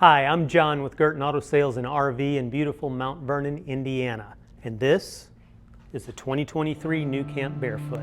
Hi, I'm John with Gerton Auto Sales and RV in beautiful Mount Vernon, Indiana. And this is the 2023 NuCamp Barefoot.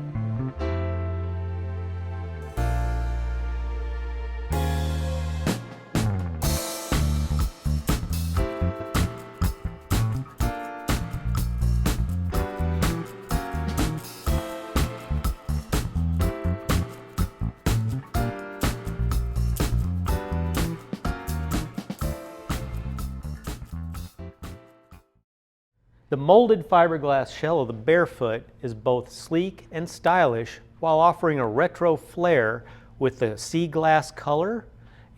The molded fiberglass shell of the Barefoot is both sleek and stylish while offering a retro flair with the sea glass color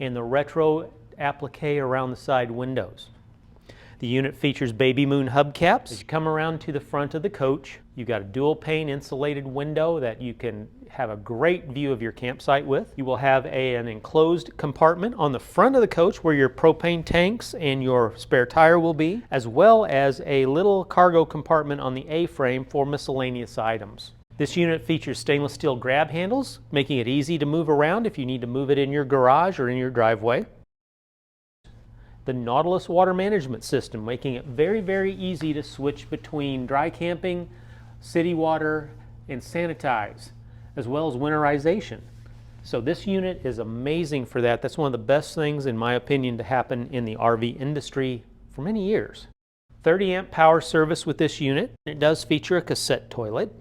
and the retro applique around the side windows. The unit features baby moon hubcaps. As you come around to the front of the coach, you've got a dual pane insulated window that you can have a great view of your campsite with. You will have an enclosed compartment on the front of the coach where your propane tanks and your spare tire will be, as well as a little cargo compartment on the A-frame for miscellaneous items. This unit features stainless steel grab handles, making it easy to move around if you need to move it in your garage or in your driveway. The Nautilus water management system, making it very easy to switch between dry camping, city water, and sanitize, as well as winterization. So this unit is amazing for that. That's one of the best things, in my opinion, to happen in the RV industry for many years. 30 amp power service with this unit. It does feature a cassette toilet.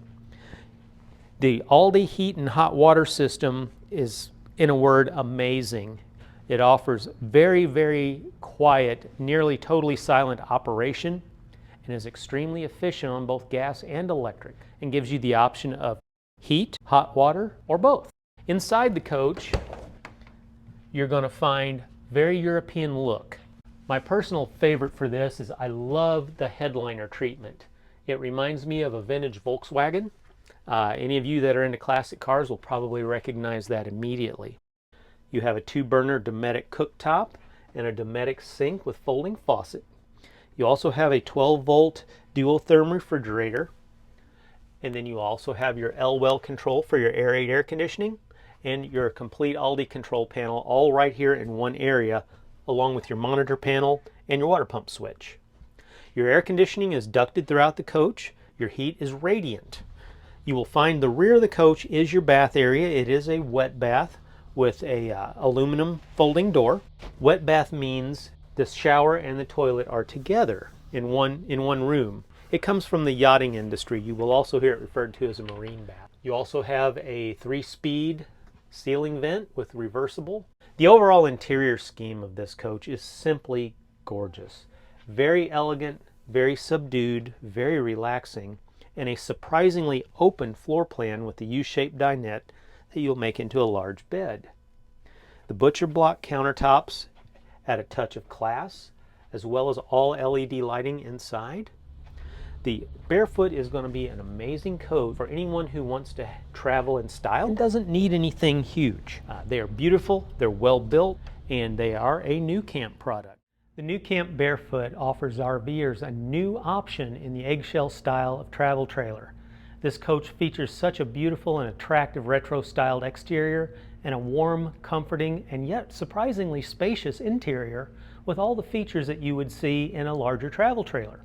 The Alde heat and hot water system is, in a word, amazing. It offers very quiet, nearly totally silent operation and is extremely efficient on both gas and electric and gives you the option of heat, hot water, or both. Inside the coach, you're going to find very European look. My personal favorite for this is I love the headliner treatment. It reminds me of a vintage Volkswagen. Any of you that are into classic cars will probably recognize that immediately. You have a 2-burner Dometic cooktop and a Dometic sink with folding faucet. You also have a 12-volt dual therm refrigerator. And then you also have your L-well control for your air conditioning and your complete Alde control panel all right here in one area, along with your monitor panel and your water pump switch. Your air conditioning is ducted throughout the coach. Your heat is radiant. You will find the rear of the coach is your bath area. It is a wet bath with a aluminum folding door. Wet bath means the shower and the toilet are together in one room. It comes from the yachting industry. You will also hear it referred to as a marine bath. You also have a 3-speed ceiling vent with reversible. The overall interior scheme of this coach is simply gorgeous. Very elegant, very subdued, very relaxing, and a surprisingly open floor plan with the U-shaped dinette that you'll make into a large bed. The butcher block countertops add a touch of class, as well as all LED lighting inside. The Barefoot is going to be an amazing coach for anyone who wants to travel in style and doesn't need anything huge. They are beautiful, they're well built, and they are a NuCamp product. The NuCamp Barefoot offers RVers a new option in the eggshell style of travel trailer. This coach features such a beautiful and attractive retro-styled exterior and a warm, comforting, and yet surprisingly spacious interior with all the features that you would see in a larger travel trailer.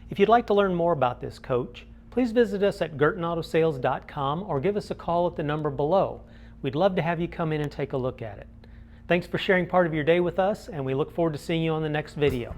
If you'd like to learn more about this coach, please visit us at gertonautosales.com or give us a call at the number below. We'd love to have you come in and take a look at it. Thanks for sharing part of your day with us, and we look forward to seeing you on the next video.